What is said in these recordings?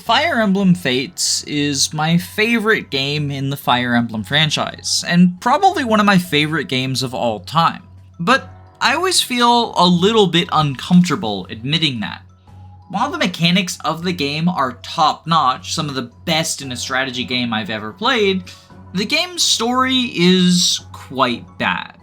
Fire Emblem Fates is my favorite game in the Fire Emblem franchise, and probably one of my favorite games of all time. But I always feel a little bit uncomfortable admitting that. While the mechanics of the game are top-notch, some of the best in a strategy game I've ever played, the game's story is quite bad.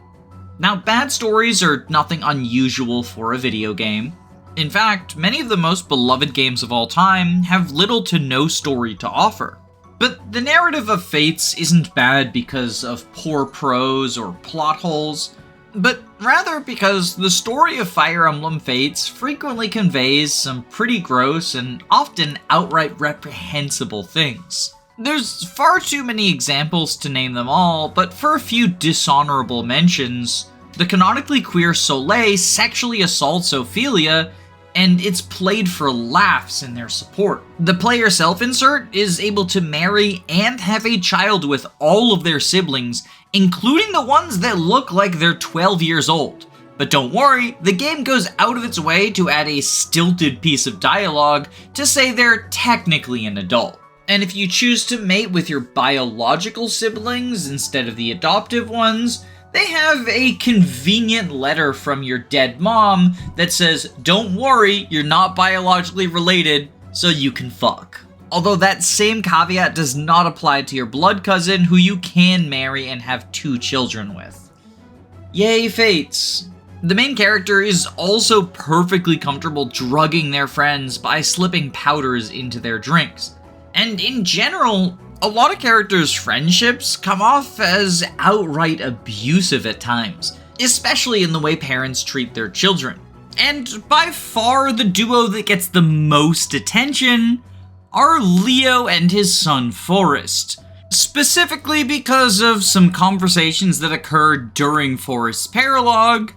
Now, bad stories are nothing unusual for a video game. In fact, many of the most beloved games of all time have little to no story to offer. But the narrative of Fates isn't bad because of poor prose or plot holes, but rather because the story of Fire Emblem Fates frequently conveys some pretty gross and often outright reprehensible things. There's far too many examples to name them all, but for a few dishonorable mentions, the canonically queer Soleil sexually assaults Ophelia, and it's played for laughs in their support. The player self-insert is able to marry and have a child with all of their siblings, including the ones that look like they're 12 years old. But don't worry, the game goes out of its way to add a stilted piece of dialogue to say they're technically an adult. And if you choose to mate with your biological siblings instead of the adoptive ones, they have a convenient letter from your dead mom that says, "Don't worry, you're not biologically related, so you can fuck." Although that same caveat does not apply to your blood cousin who you can marry and have 2 children with. Yay, Fates! The main character is also perfectly comfortable drugging their friends by slipping powders into their drinks. And in general, a lot of characters' friendships come off as outright abusive at times, especially in the way parents treat their children. And by far the duo that gets the most attention are Leo and his son Forrest, specifically because of some conversations that occurred during Forrest's paralogue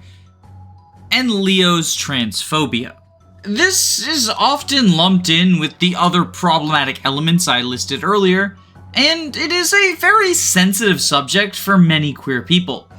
and Leo's transphobia. This is often lumped in with the other problematic elements I listed earlier, and it is a very sensitive subject for many queer people,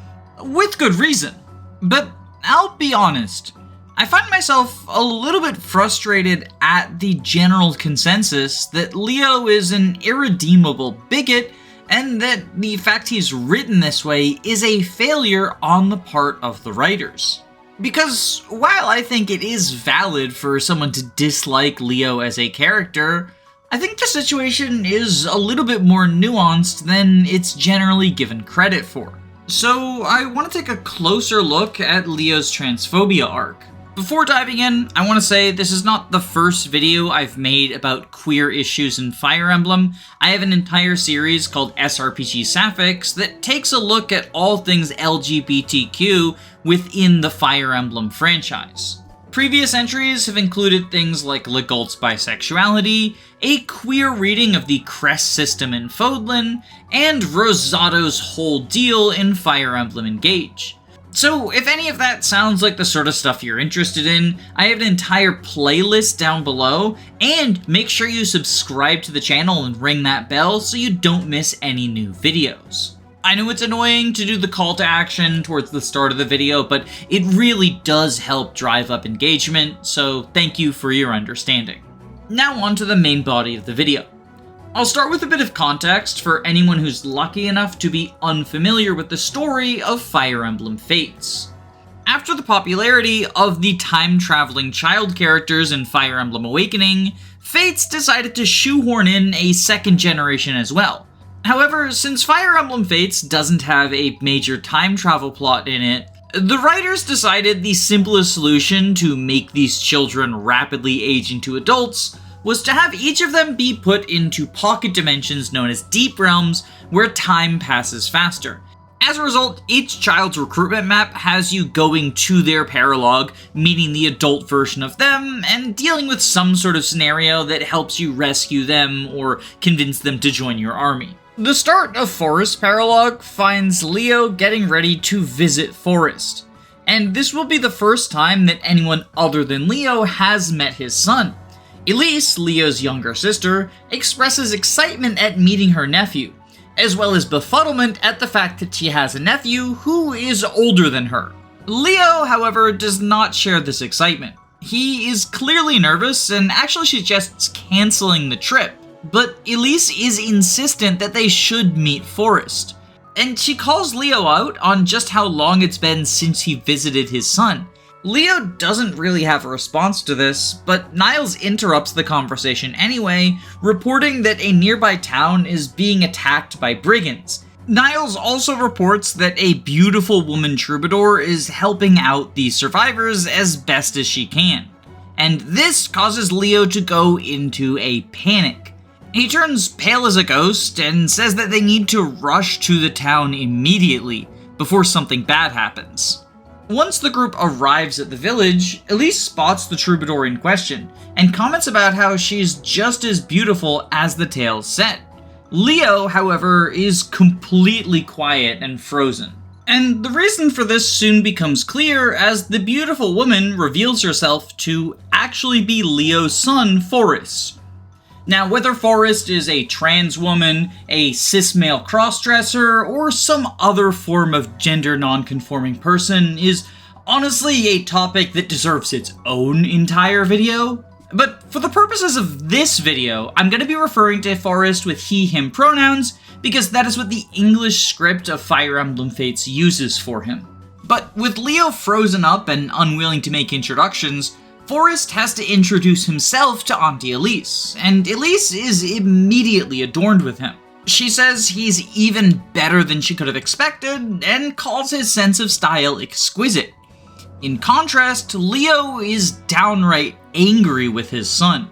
with good reason. But I'll be honest, I find myself a little bit frustrated at the general consensus that Leo is an irredeemable bigot, and that the fact he's written this way is a failure on the part of the writers. Because while I think it is valid for someone to dislike Leo as a character, I think the situation is a little bit more nuanced than it's generally given credit for. So I want to take a closer look at Leo's transphobia arc. Before diving in, I want to say this is not the first video I've made about queer issues in Fire Emblem. I have an entire series called SRPG Sapphics that takes a look at all things LGBTQ within the Fire Emblem franchise. Previous entries have included things like Legault's bisexuality, a queer reading of the crest system in Fodlan, and Rosato's whole deal in Fire Emblem Engage. So if any of that sounds like the sort of stuff you're interested in, I have an entire playlist down below, and make sure you subscribe to the channel and ring that bell so you don't miss any new videos. I know it's annoying to do the call to action towards the start of the video, but it really does help drive up engagement, so thank you for your understanding. Now on to the main body of the video. I'll start with a bit of context for anyone who's lucky enough to be unfamiliar with the story of Fire Emblem Fates. After the popularity of the time-traveling child characters in Fire Emblem Awakening, Fates decided to shoehorn in a second generation as well. However, since Fire Emblem Fates doesn't have a major time travel plot in it, the writers decided the simplest solution to make these children rapidly age into adults was to have each of them be put into pocket dimensions known as Deep Realms, where time passes faster. As a result, each child's recruitment map has you going to their paralogue, meeting the adult version of them, and dealing with some sort of scenario that helps you rescue them or convince them to join your army. The start of Forest's paralogue finds Leo getting ready to visit Forest, and this will be the first time that anyone other than Leo has met his son. Elise, Leo's younger sister, expresses excitement at meeting her nephew, as well as befuddlement at the fact that she has a nephew who is older than her. Leo, however, does not share this excitement. He is clearly nervous and actually suggests canceling the trip, but Elise is insistent that they should meet Forrest. And she calls Leo out on just how long it's been since he visited his son. Leo doesn't really have a response to this, but Niles interrupts the conversation anyway, reporting that a nearby town is being attacked by brigands. Niles also reports that a beautiful woman troubadour is helping out the survivors as best as she can, and this causes Leo to go into a panic. He turns pale as a ghost and says that they need to rush to the town immediately before something bad happens. Once the group arrives at the village, Elise spots the troubadour in question and comments about how she's just as beautiful as the tale said. Leo, however, is completely quiet and frozen. And the reason for this soon becomes clear as the beautiful woman reveals herself to actually be Leo's son, Forrest. Now, whether Forrest is a trans woman, a cis male crossdresser, or some other form of gender non-conforming person is honestly a topic that deserves its own entire video. But for the purposes of this video, I'm going to be referring to Forrest with he/him pronouns because that is what the English script of Fire Emblem Fates uses for him. But with Leo frozen up and unwilling to make introductions, Forrest has to introduce himself to Auntie Elise, and Elise is immediately adorned with him. She says he's even better than she could have expected, and calls his sense of style exquisite. In contrast, Leo is downright angry with his son.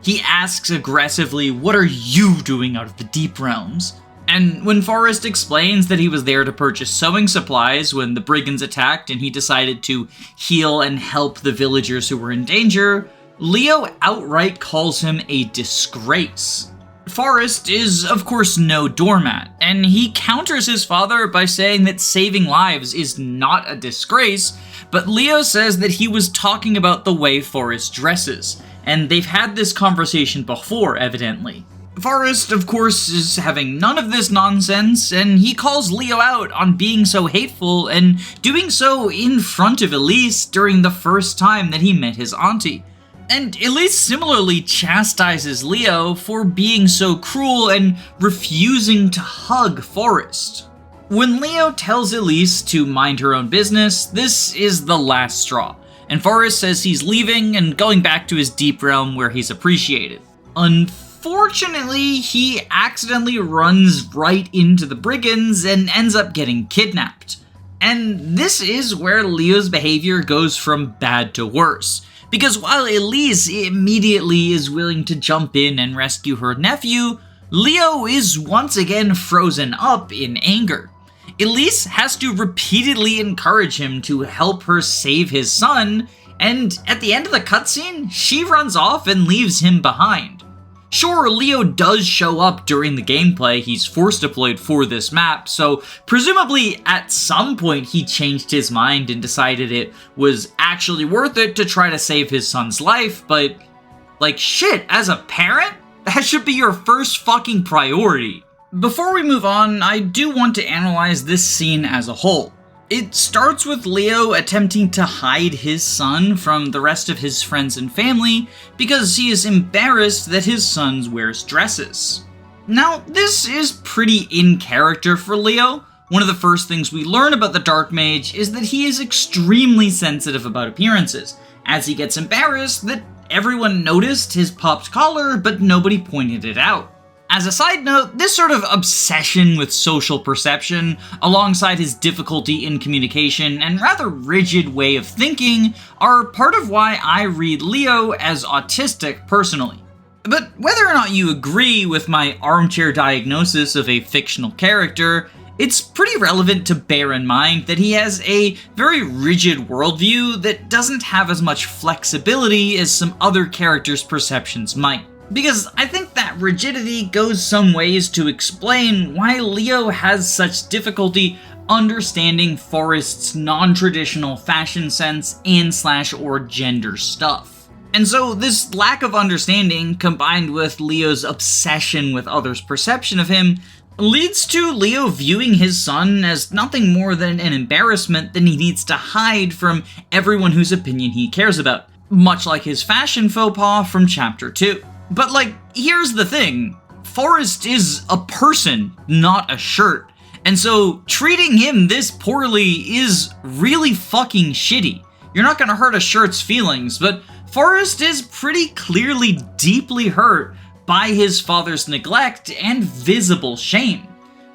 He asks aggressively, "What are you doing out of the Deep Realms?" And when Forrest explains that he was there to purchase sewing supplies when the brigands attacked and he decided to heal and help the villagers who were in danger, Leo outright calls him a disgrace. Forrest is, of course, no doormat, and he counters his father by saying that saving lives is not a disgrace, but Leo says that he was talking about the way Forrest dresses, and they've had this conversation before, evidently. Forrest, of course, is having none of this nonsense, and he calls Leo out on being so hateful and doing so in front of Elise during the first time that he met his auntie. And Elise similarly chastises Leo for being so cruel and refusing to hug Forrest. When Leo tells Elise to mind her own business, this is the last straw, and Forrest says he's leaving and going back to his deep realm where he's appreciated. Unfortunately, he accidentally runs right into the brigands and ends up getting kidnapped. And this is where Leo's behavior goes from bad to worse. Because while Elise immediately is willing to jump in and rescue her nephew, Leo is once again frozen up in anger. Elise has to repeatedly encourage him to help her save his son, and at the end of the cutscene, she runs off and leaves him behind. Sure, Leo does show up during the gameplay, he's force deployed for this map, so presumably at some point he changed his mind and decided it was actually worth it to try to save his son's life, but like shit, as a parent, that should be your first fucking priority. Before we move on, I do want to analyze this scene as a whole. It starts with Leo attempting to hide his son from the rest of his friends and family because he is embarrassed that his son wears dresses. Now, this is pretty in character for Leo. One of the first things we learn about the Dark Mage is that he is extremely sensitive about appearances, as he gets embarrassed that everyone noticed his popped collar but nobody pointed it out. As a side note, this sort of obsession with social perception, alongside his difficulty in communication and rather rigid way of thinking, are part of why I read Leo as autistic personally. But whether or not you agree with my armchair diagnosis of a fictional character, it's pretty relevant to bear in mind that he has a very rigid worldview that doesn't have as much flexibility as some other characters' perceptions might. Because I think that rigidity goes some ways to explain why Leo has such difficulty understanding Forrest's non-traditional fashion sense and/or gender stuff. And so this lack of understanding, combined with Leo's obsession with others' perception of him, leads to Leo viewing his son as nothing more than an embarrassment that he needs to hide from everyone whose opinion he cares about. much like his fashion faux pas from Chapter 2. But here's the thing. Forrest is a person, not a shirt. And so treating him this poorly is really fucking shitty. You're not gonna hurt a shirt's feelings, but Forrest is pretty clearly deeply hurt by his father's neglect and visible shame.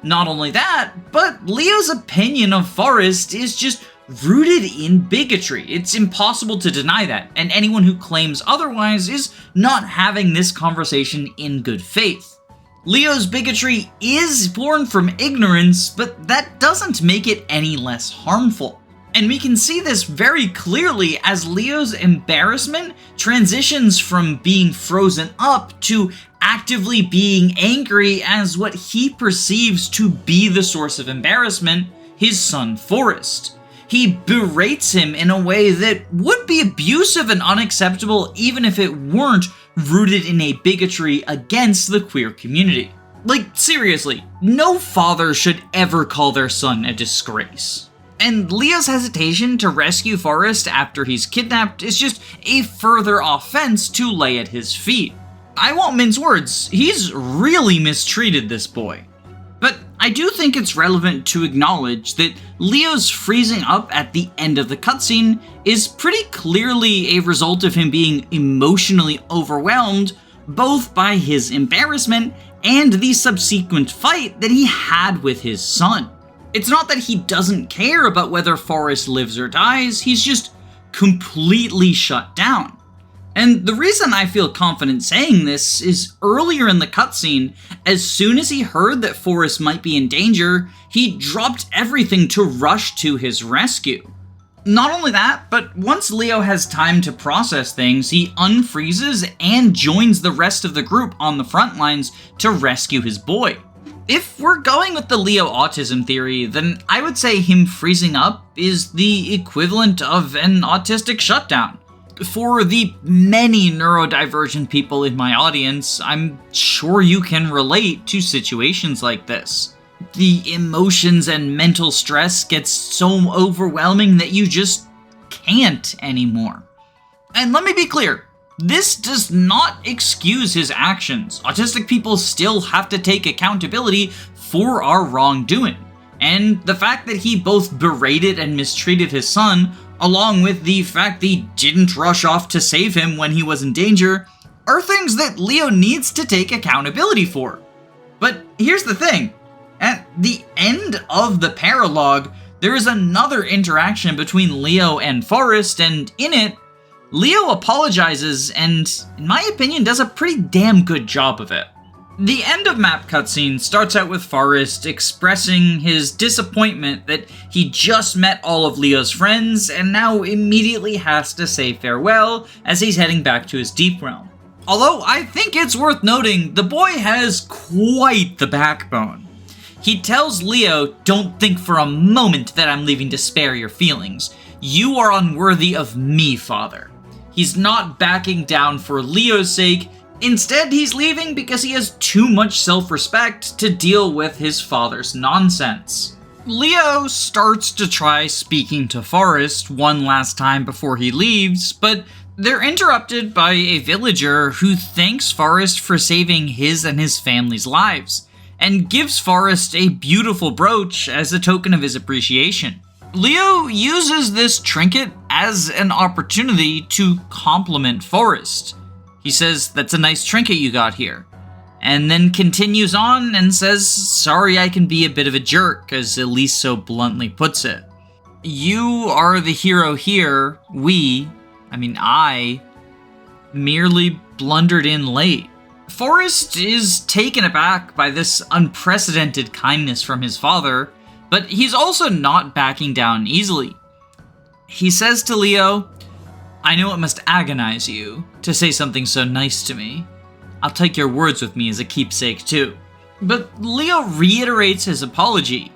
Not only that, but Leo's opinion of Forrest is just rooted in bigotry. It's impossible to deny that, and anyone who claims otherwise is not having this conversation in good faith. Leo's bigotry is born from ignorance, but that doesn't make it any less harmful. And we can see this very clearly as Leo's embarrassment transitions from being frozen up to actively being angry as what he perceives to be the source of embarrassment, his son Forrest. He berates him in a way that would be abusive and unacceptable even if it weren't rooted in a bigotry against the queer community. Seriously, no father should ever call their son a disgrace. And Leo's hesitation to rescue Forrest after he's kidnapped is just a further offense to lay at his feet. I won't mince words, he's really mistreated this boy. But I do think it's relevant to acknowledge that Leo's freezing up at the end of the cutscene is pretty clearly a result of him being emotionally overwhelmed both by his embarrassment and the subsequent fight that he had with his son. It's not that he doesn't care about whether Forrest lives or dies, he's just completely shut down. And the reason I feel confident saying this is earlier in the cutscene, as soon as he heard that Forrest might be in danger, he dropped everything to rush to his rescue. Not only that, but once Leo has time to process things, he unfreezes and joins the rest of the group on the front lines to rescue his boy. If we're going with the Leo autism theory, then I would say him freezing up is the equivalent of an autistic shutdown. For the many neurodivergent people in my audience, I'm sure you can relate to situations like this. The emotions and mental stress gets so overwhelming that you just can't anymore. And let me be clear, this does not excuse his actions. Autistic people still have to take accountability for our wrongdoing. And the fact that he both berated and mistreated his son, along with the fact that he didn't rush off to save him when he was in danger, are things that Leo needs to take accountability for. But here's the thing. At the end of the paralogue, there is another interaction between Leo and Forrest, and in it, Leo apologizes and, in my opinion, does a pretty damn good job of it. The end of map cutscene starts out with Forrest expressing his disappointment that he just met all of Leo's friends and now immediately has to say farewell as he's heading back to his deep realm. Although I think it's worth noting, the boy has quite the backbone. He tells Leo, "Don't think for a moment that I'm leaving to spare your feelings. You are unworthy of me, father." He's not backing down for Leo's sake. Instead, he's leaving because he has too much self-respect to deal with his father's nonsense. Leo starts to try speaking to Forrest one last time before he leaves, but they're interrupted by a villager who thanks Forrest for saving his and his family's lives, and gives Forrest a beautiful brooch as a token of his appreciation. Leo uses this trinket as an opportunity to compliment Forrest. He says, "That's a nice trinket you got here," and then continues on and says, "Sorry I can be a bit of a jerk," as Elise so bluntly puts it. You are the hero here, I, merely blundered in late. Forrest is taken aback by this unprecedented kindness from his father, but he's also not backing down easily. He says to Leo, "I know it must agonize you to say something so nice to me. I'll take your words with me as a keepsake too." But Leo reiterates his apology.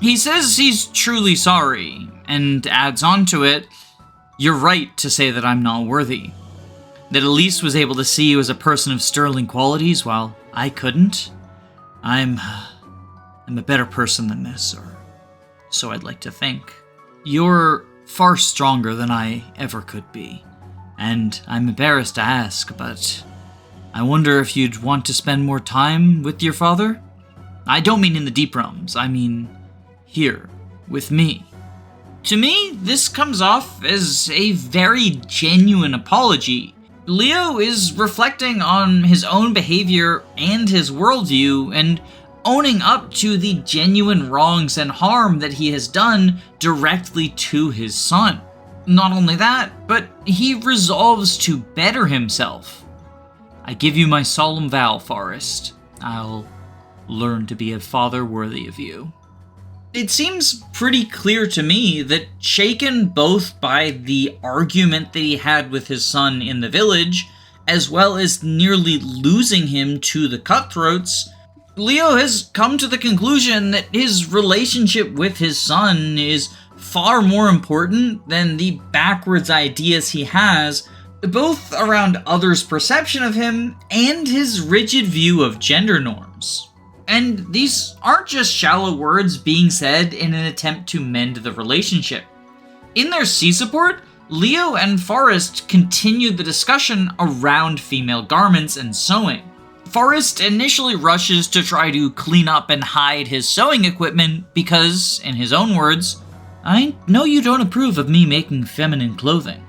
He says he's truly sorry, and adds on to it, "You're right to say that I'm not worthy. That Elise was able to see you as a person of sterling qualities while I couldn't. I'm a better person than this, or so I'd like to think. You're far stronger than I ever could be, And I'm embarrassed to ask, but I wonder if you'd want to spend more time with your father? I don't mean in the deep realms, I mean here, with me. To me, this comes off as a very genuine apology. Leo is reflecting on his own behavior and his worldview and owning up to the genuine wrongs and harm that he has done directly to his son. Not only that, but he resolves to better himself. I give you my solemn vow, Forrest. I'll learn to be a father worthy of you. It seems pretty clear to me that, shaken both by the argument that he had with his son in the village, as well as nearly losing him to the cutthroats, Leo has come to the conclusion that his relationship with his son is far more important than the backwards ideas he has, both around others' perception of him and his rigid view of gender norms. And these aren't just shallow words being said in an attempt to mend the relationship. In their C-support, Leo and Forrest continued the discussion around female garments and sewing. Forrest initially rushes to try to clean up and hide his sewing equipment because, in his own words, I know you don't approve of me making feminine clothing.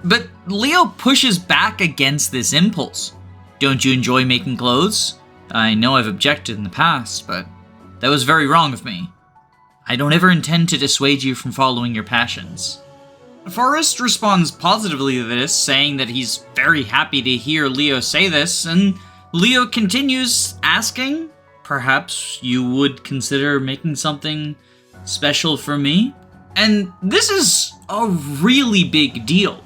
But Leo pushes back against this impulse. Don't you enjoy making clothes? I know I've objected in the past, but that was very wrong of me. I don't ever intend to dissuade you from following your passions. Forrest responds positively to this, saying that he's very happy to hear Leo say this, and Leo continues asking, perhaps you would consider making something special for me? And this is a really big deal.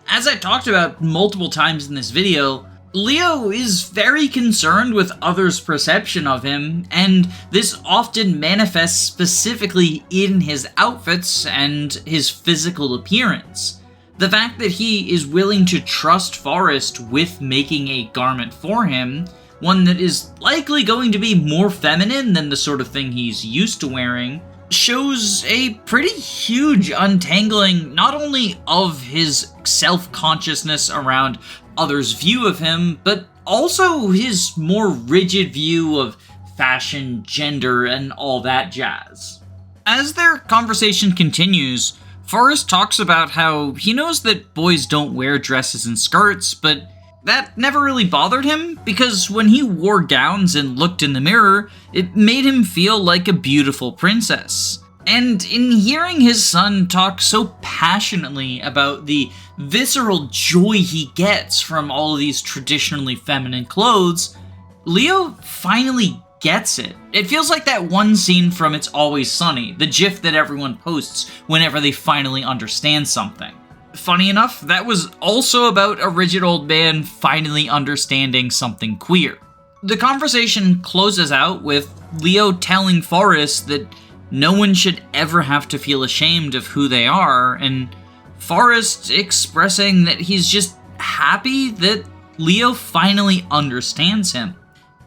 As I talked about multiple times in this video, Leo is very concerned with others' perception of him, and this often manifests specifically in his outfits and his physical appearance. The fact that he is willing to trust Forrest with making a garment for him, one that is likely going to be more feminine than the sort of thing he's used to wearing, shows a pretty huge untangling not only of his self-consciousness around others' view of him, but also his more rigid view of fashion, gender, and all that jazz. As their conversation continues, Forrest talks about how he knows that boys don't wear dresses and skirts, but that never really bothered him, because when he wore gowns and looked in the mirror, it made him feel like a beautiful princess. And in hearing his son talk so passionately about the visceral joy he gets from all of these traditionally feminine clothes, Leo finally gets it. It feels like that one scene from It's Always Sunny, the gif that everyone posts whenever they finally understand something. Funny enough, that was also about a rigid old man finally understanding something queer. The conversation closes out with Leo telling Forrest that no one should ever have to feel ashamed of who they are, and Forrest expressing that he's just happy that Leo finally understands him.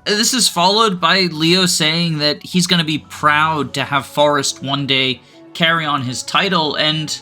This is followed by Leo saying that he's going to be proud to have Forrest one day carry on his title, and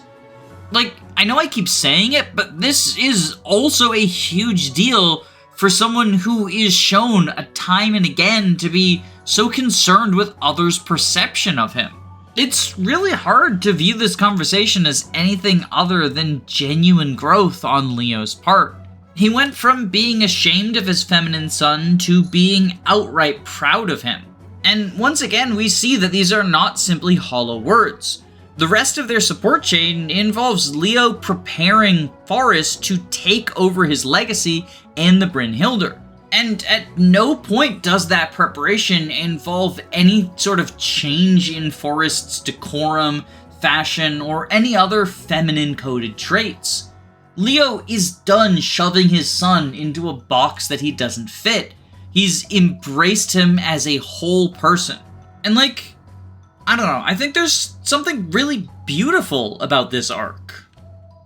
I know I keep saying it, but this is also a huge deal for someone who is shown time and again to be so concerned with others' perception of him. It's really hard to view this conversation as anything other than genuine growth on Leo's part. He went from being ashamed of his feminine son to being outright proud of him. And once again, we see that these are not simply hollow words. The rest of their support chain involves Leo preparing Forrest to take over his legacy and the Brynhildr. And at no point does that preparation involve any sort of change in Forrest's decorum, fashion, or any other feminine-coded traits. Leo is done shoving his son into a box that he doesn't fit. He's embraced him as a whole person. And I don't know, I think there's something really beautiful about this arc.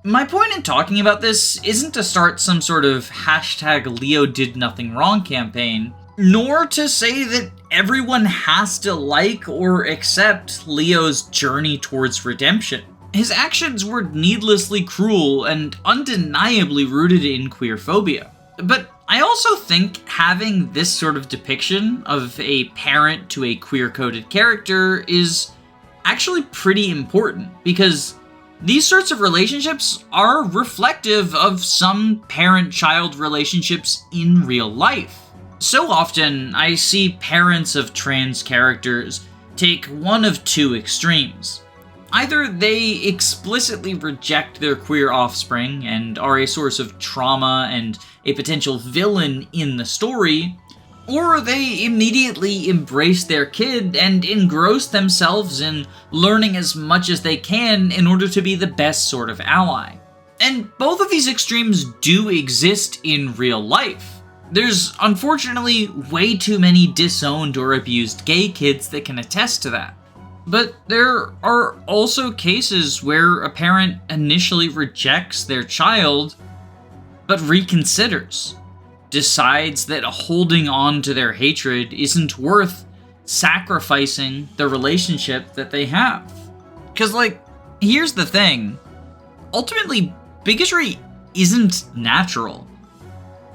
My point in talking about this isn't to start some sort of #LeoDidNothingWrong campaign, nor to say that everyone has to like or accept Leo's journey towards redemption. His actions were needlessly cruel and undeniably rooted in queerphobia. But I also think having this sort of depiction of a parent to a queer-coded character is actually pretty important, because these sorts of relationships are reflective of some parent-child relationships in real life. So often, I see parents of trans characters take one of two extremes. Either they explicitly reject their queer offspring and are a source of trauma and a potential villain in the story, or they immediately embrace their kid and engross themselves in learning as much as they can in order to be the best sort of ally. And both of these extremes do exist in real life. There's unfortunately way too many disowned or abused gay kids that can attest to that. But there are also cases where a parent initially rejects their child, but reconsiders, decides that holding on to their hatred isn't worth sacrificing the relationship that they have. Because, here's the thing. Ultimately, bigotry isn't natural.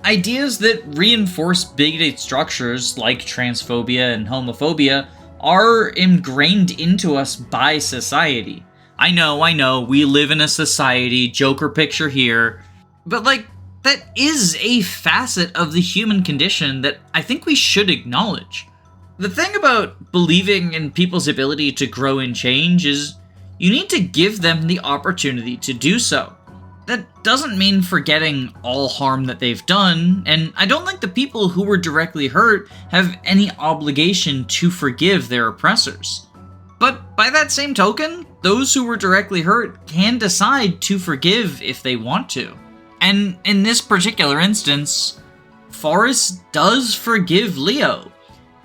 Ideas that reinforce bigoted structures like transphobia and homophobia are ingrained into us by society. I know, we live in a society, Joker picture here, but that is a facet of the human condition that I think we should acknowledge. The thing about believing in people's ability to grow and change is you need to give them the opportunity to do so. That doesn't mean forgetting all harm that they've done, and I don't think the people who were directly hurt have any obligation to forgive their oppressors. But by that same token, those who were directly hurt can decide to forgive if they want to. And in this particular instance, Forrest does forgive Leo.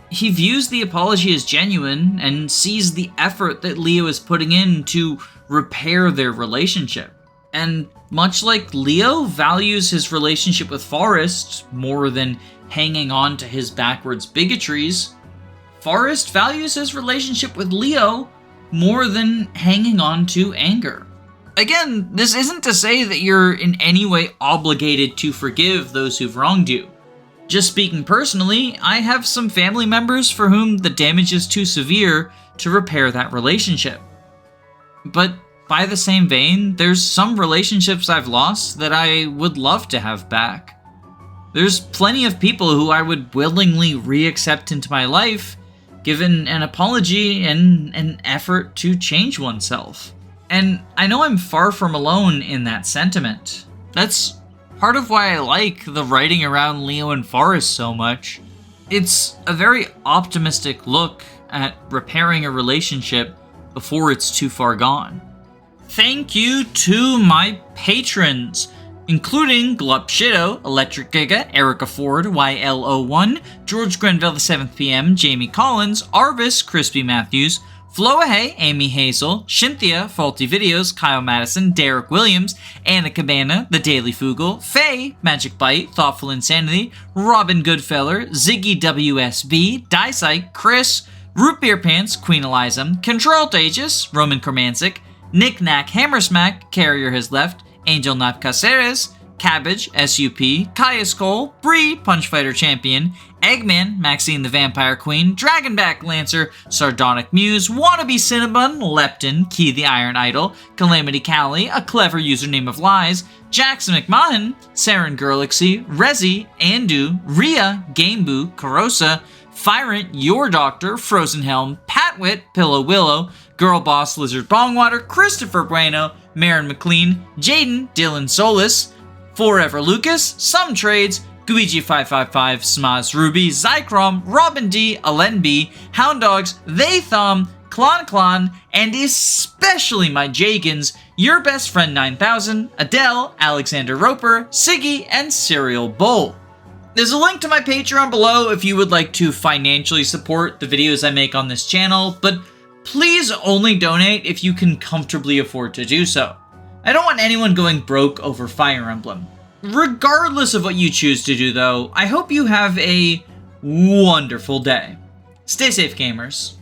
He views the apology as genuine and sees the effort that Leo is putting in to repair their relationship. And much like Leo values his relationship with Forrest more than hanging on to his backwards bigotries, Forrest values his relationship with Leo more than hanging on to anger. Again, this isn't to say that you're in any way obligated to forgive those who've wronged you. Just speaking personally, I have some family members for whom the damage is too severe to repair that relationship. But by the same vein, there's some relationships I've lost that I would love to have back. There's plenty of people who I would willingly re-accept into my life, given an apology and an effort to change oneself. And I know I'm far from alone in that sentiment. That's part of why I like the writing around Leo and Forrest so much. It's a very optimistic look at repairing a relationship before it's too far gone. Thank you to my patrons, including Glup Shido, Electric Giga, Erica Ford, YLO1, George Grenville the 7th PM, Jamie Collins, Arvis, Crispy Matthews, Floahay, Amy Hazel, Shinthia, Faulty Videos, Kyle Madison, Derek Williams, Anna Cabana, The Daily Fugle, Faye, Magic Bite, Thoughtful Insanity, Robin Goodfeller, Ziggy WSB, Dysike, Chris, Root Beer Pants, Queen Eliza, Control Aegis, Roman Cormansic, Nick Knack Hammersmack, Carrier Has Left, Angel Nap Caceres, Cabbage, SUP, Caius Cole, Bree, Punchfighter Champion, Eggman, Maxine the Vampire Queen, Dragonback Lancer, Sardonic Muse, Wannabe Cinnabon, Lepton, Key the Iron Idol, Calamity Callie, A Clever Username of Lies, Jackson McMahon, Saren Gurlixy, Rezi, Andu, Rhea, Gameboo, Carosa, Firant, Your Doctor, Frozen Helm, Patwit, Pillow Willow, Girl Boss, Lizard Bongwater, Christopher Bueno, Marin McLean, Jaden, Dylan Solis, Forever Lucas, Some Trades, Guiji555, Smaz Ruby, Zycrom, Robin D, Alen B, Hound Dogs, They Thumb, Klon, and especially my Jagans, Your Best Friend 9000, Adele, Alexander Roper, Siggy, and Serial Bull. There's a link to my Patreon below if you would like to financially support the videos I make on this channel, but please only donate if you can comfortably afford to do so. I don't want anyone going broke over Fire Emblem. Regardless of what you choose to do though, I hope you have a wonderful day. Stay safe, gamers.